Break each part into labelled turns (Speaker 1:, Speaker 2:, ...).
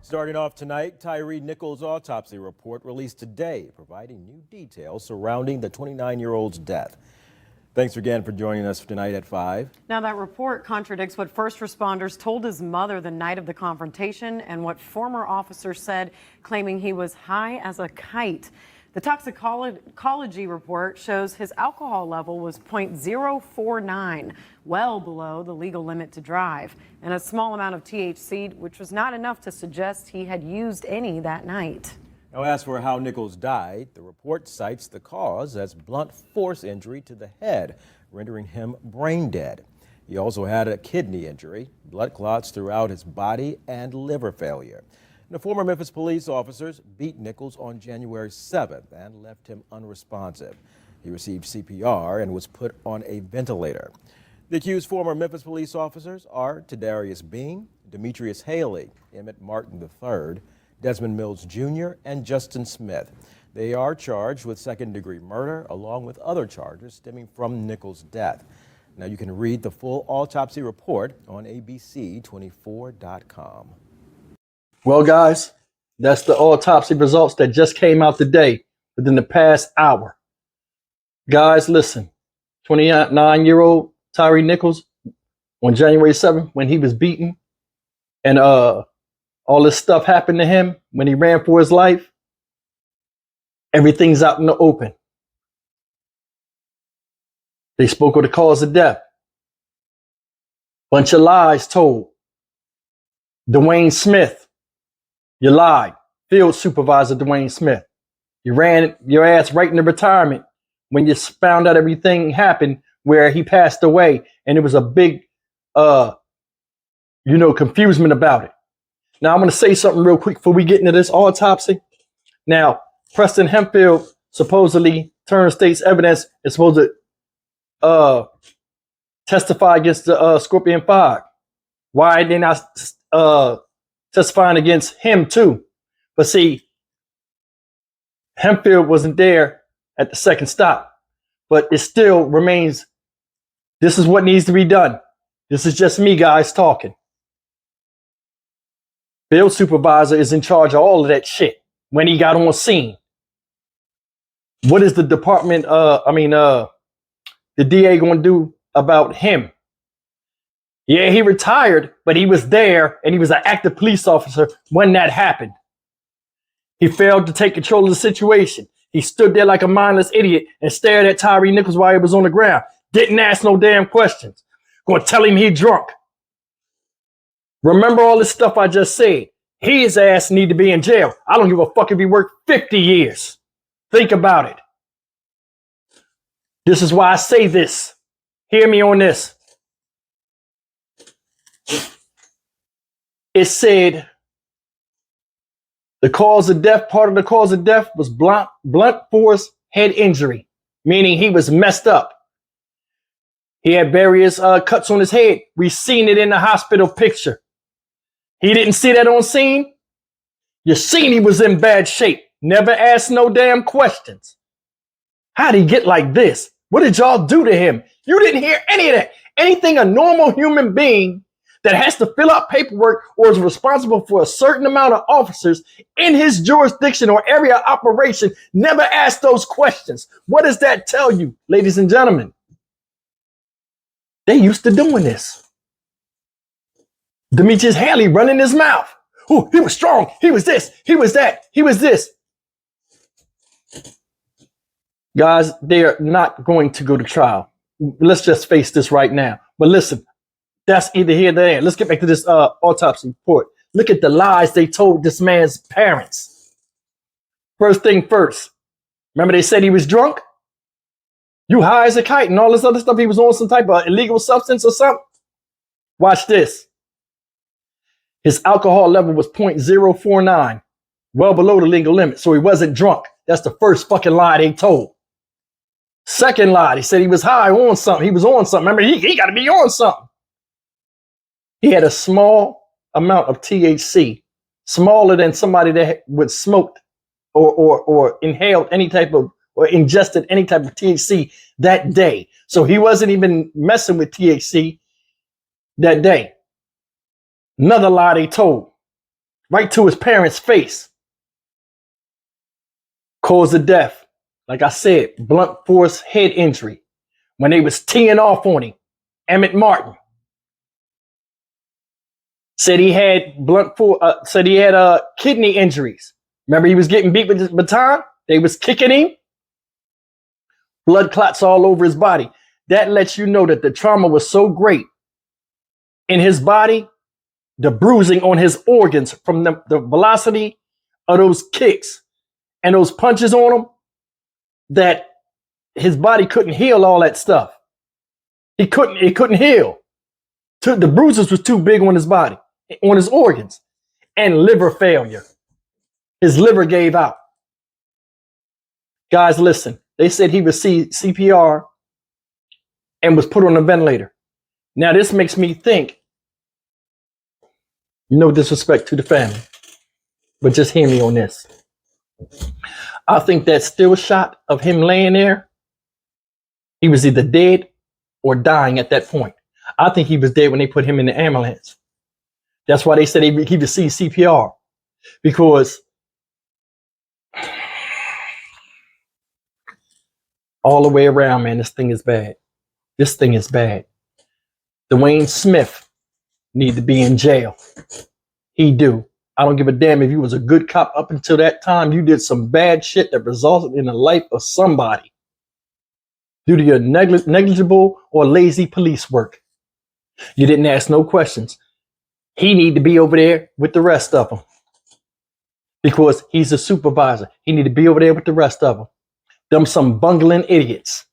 Speaker 1: Starting off tonight, Tyre Nichols Autopsy Report released today, providing new details surrounding the 29-year-old's death. Thanks again for joining us tonight at 5.
Speaker 2: Now, that report contradicts what first responders told his mother the night of the confrontation and what former officers said, claiming he was high as a kite. The toxicology report shows his alcohol level was .049, well below the legal limit to drive, and a small amount of THC, which was not enough to suggest he had used any that night.
Speaker 1: Now, as for how Nichols died, the report cites the cause as blunt force injury to the head, rendering him brain dead. He also had a kidney injury, blood clots throughout his body, and liver failure. The former Memphis police officers beat Nichols on January 7th and left him unresponsive. He received CPR and was put on a ventilator. The accused former Memphis police officers are Tadarius Bean, Demetrius Haley, Emmett Martin III, Desmond Mills Jr., and Justin Smith. They are charged with second-degree murder along with other charges stemming from Nichols' death. Now you can read the full autopsy report on abc24.com.
Speaker 3: Well, guys, that's the autopsy results that just came out today within the past hour. Guys, listen, 29-year-old Tyre Nichols on January 7th, when he was beaten and all this stuff happened to him when he ran for his life, everything's out in the open. They spoke of the cause of death. Bunch of lies told. Dwayne Smith. You lied. Field Supervisor Dwayne Smith. You ran your ass right into retirement when you found out everything happened where he passed away, and it was a big, confusement about it. Now, I'm going to say something real quick before we get into this autopsy. Now, Preston Hempfield supposedly turned state's evidence is supposed to testify against the Scorpion 5. Why they not testifying against him too? But see, Hempfield wasn't there at the second stop, but it still remains. This is what needs to be done. This is just me, guys, talking. Field Supervisor is in charge of all of that shit when he got on scene. What is the department, the DA going to do about him? Yeah, he retired, but he was there and he was an active police officer when that happened. He failed to take control of the situation. He stood there like a mindless idiot and stared at Tyre Nichols while he was on the ground. Didn't ask no damn questions. Gonna tell him he drunk. Remember all this stuff I just said. His ass need to be in jail. I don't give a fuck if he worked 50 years. Think about it. This is why I say this. Hear me on this. It said the cause of death, part of the cause of death was blunt force head injury, meaning he was messed up. He had various cuts on his head. We seen it in the hospital picture. He didn't see that on scene. You seen he was in bad shape. Never asked no damn questions. How'd he get like this? What did y'all do to him? You didn't hear any of that. Anything a normal human being that has to fill out paperwork or is responsible for a certain amount of officers in his jurisdiction or area of operation never asked those questions. What does that tell you, ladies and gentlemen? They used to doing this. Demetrius Haley running his mouth. Oh, he was strong. He was this. He was that. He was this. Guys, they are not going to go to trial. Let's just face this right now. But listen, that's either here or there. Let's get back to this autopsy report. Look at the lies they told this man's parents. First thing first. Remember they said he was drunk? You high as a kite and all this other stuff. He was on some type of illegal substance or something. Watch this. His alcohol level was .049, well below the legal limit. So he wasn't drunk. That's the first fucking lie they told. Second lie, he said he was high on something. He was on something. Remember, he got to be on something. He had a small amount of THC, smaller than somebody that would smoked or inhaled any type of, or ingested any type of THC that day. So he wasn't even messing with THC that day. Another lie they told. right to his parents' face. Cause of death, like I said, blunt force head injury. When they was teeing off on him, Emmett Martin said he had kidney injuries. Remember, he was getting beat with his baton. They was kicking him. Blood clots all over his body. That lets you know that the trauma was so great in his body, the bruising on his organs from the velocity of those kicks and those punches on him, that his body couldn't heal all that stuff. It couldn't heal. The bruises was too big on his body, on his organs, and liver failure. His liver gave out. Guys, listen. They said he received CPR and was put on a ventilator. Now, this makes me think, no disrespect to the family, but just hear me on this. I think that still shot of him laying there, he was either dead or dying at that point. I think he was dead when they put him in the ambulance. That's why they said he received CPR, because all the way around, man, this thing is bad. This thing is bad. Dwayne Smith need to be in jail. He do. I don't give a damn if you was a good cop up until that time. You did some bad shit that resulted in the life of somebody due to your negligible or lazy police work. You didn't ask no questions. He need to be over there with the rest of them because he's a supervisor. He need to be over there with the rest of them. Them some bungling idiots.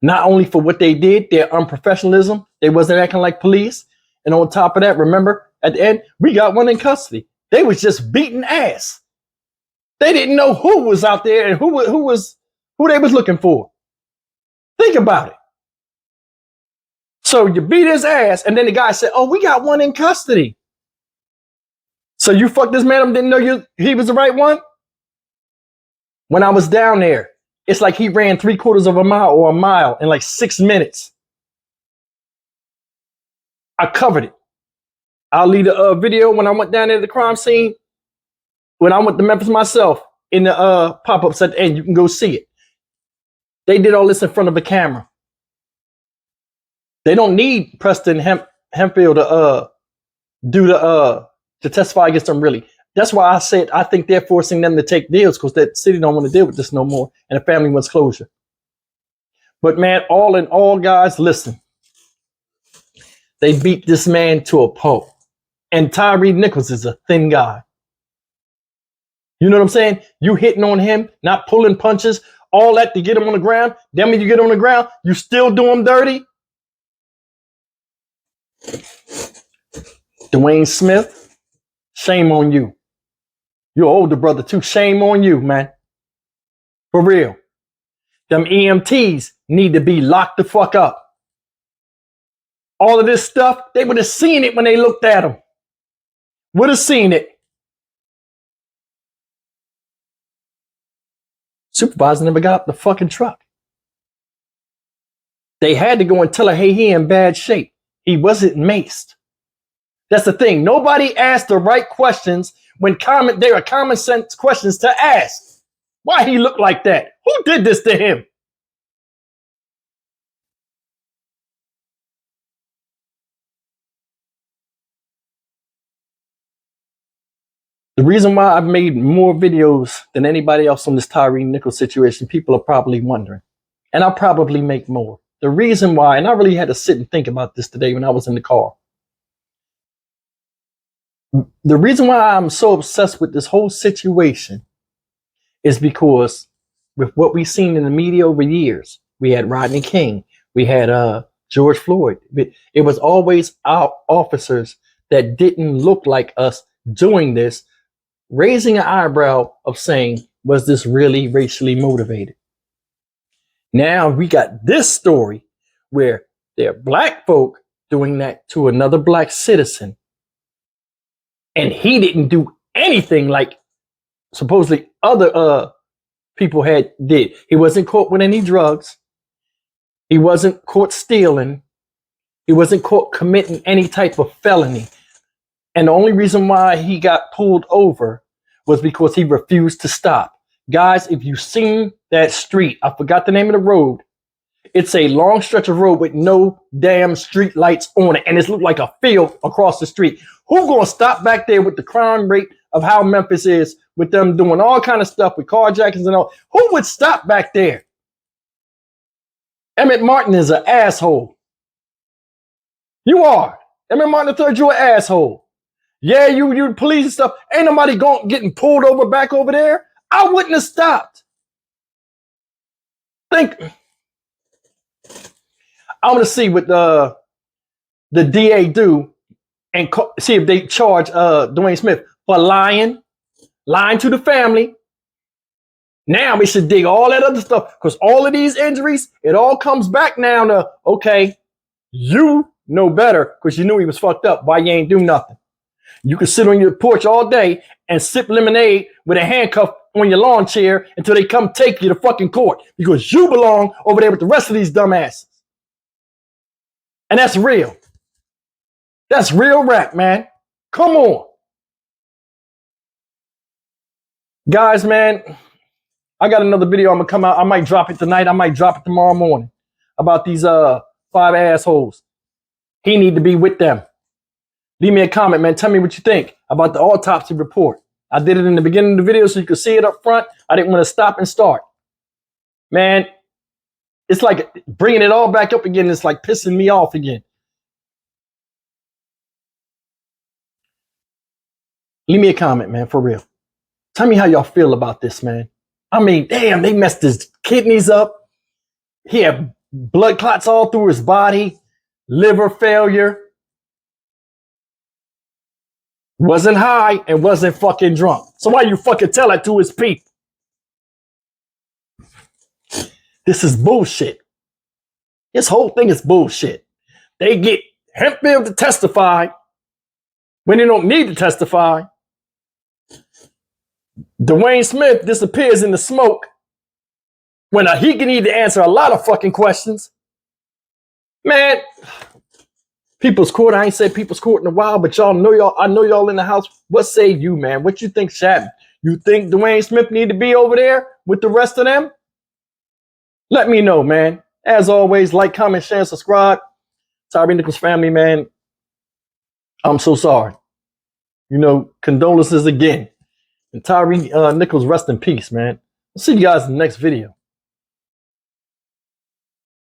Speaker 3: Not only for what they did, their unprofessionalism, they wasn't acting like police. And on top of that, remember, at the end, we got one in custody. They was just beating ass. They didn't know who was out there and who they was looking for. Think about it. So you beat his ass, and then the guy said, "Oh, we got one in custody." So you fucked this man up, didn't know he was the right one? When I was down there, it's like he ran 3/4 of a mile or a mile in like 6 minutes. I covered it. I'll leave the video when I went down there to the crime scene. When I went to Memphis myself, in the pop-ups at the end, you can go see it. They did all this in front of a camera. They don't need Preston Hemphill to testify against them, really. That's why I said I think they're forcing them to take deals, because that city don't want to deal with this no more, and the family wants closure. But man, all in all, guys, listen. They beat this man to a pulp. And Tyre Nichols is a thin guy. You know what I'm saying? You hitting on him, not pulling punches, all that to get him on the ground. Then when you get on the ground, you still do him dirty. Dwayne Smith, shame on you. Your older brother too, shame on you, man. For real. Them EMTs need to be locked the fuck up. All of this stuff, they would have seen it when they looked at him. Would have seen it. Supervisor never got up the fucking truck. They had to go and tell her, hey, he in bad shape. He wasn't maced. That's the thing. Nobody asked the right questions when there are common sense questions to ask. Why he look like that? Who did this to him? The reason why I've made more videos than anybody else on this Tyre Nichols situation, people are probably wondering. And I'll probably make more. The reason why, and I really had to sit and think about this today when I was in the car. The reason why I'm so obsessed with this whole situation is because with what we've seen in the media over years, we had Rodney King, we had George Floyd. It was always our officers that didn't look like us doing this, raising an eyebrow of saying, was this really racially motivated? Now we got this story where there are black folk doing that to another black citizen. And he didn't do anything like supposedly other people did. He wasn't caught with any drugs. He wasn't caught stealing. He wasn't caught committing any type of felony. And the only reason why he got pulled over was because he refused to stop. Guys, if you've seen that street, I forgot the name of the road. It's a long stretch of road with no damn street lights on it. And it's looked like a field across the street. Who gonna stop back there with the crime rate of how Memphis is, with them doing all kind of stuff with carjackings and all? Who would stop back there? Emmett Martin is an asshole. You are. Emmett Martin III, you're an asshole. Yeah, you police and stuff. Ain't nobody getting pulled over back over there. I wouldn't have stopped. I want to see what the DA do and see if they charge Dwayne Smith for lying to the family. Now we should dig all that other stuff, because all of these injuries, it all comes back now to, okay, you know better because you knew he was fucked up. Why you ain't do nothing? You can sit on your porch all day and sip lemonade with a handcuff on your lawn chair until they come take you to fucking court, because you belong over there with the rest of these dumbasses. And that's real. That's real rap, man. Come on. Guys, man, I got another video I'm going to come out. I might drop it tonight. I might drop it tomorrow morning about these 5 assholes. He need to be with them. Leave me a comment, man. Tell me what you think about the autopsy report. I did it in the beginning of the video so you could see it up front. I didn't want to stop and start. Man, it's like bringing it all back up again. It's like pissing me off again. Leave me a comment, man, for real. Tell me how y'all feel about this, man. I mean, damn, they messed his kidneys up. He had blood clots all through his body, liver failure. Wasn't high and wasn't fucking drunk. So why you fucking tell that to his people? This is bullshit. This whole thing is bullshit. They get Hempfield to testify when they don't need to testify. Dwayne Smith disappears in the smoke when he can need to answer a lot of fucking questions. Man, People's Court, I ain't said People's Court in a while, but I know y'all in the house. What say you, man? What you think, Shatton? You think Dwayne Smith need to be over there with the rest of them? Let me know, man. As always, like, comment, share, and subscribe. Tyre Nichols family, man. I'm so sorry. Condolences again. And Tyre Nichols, rest in peace, man. I'll see you guys in the next video.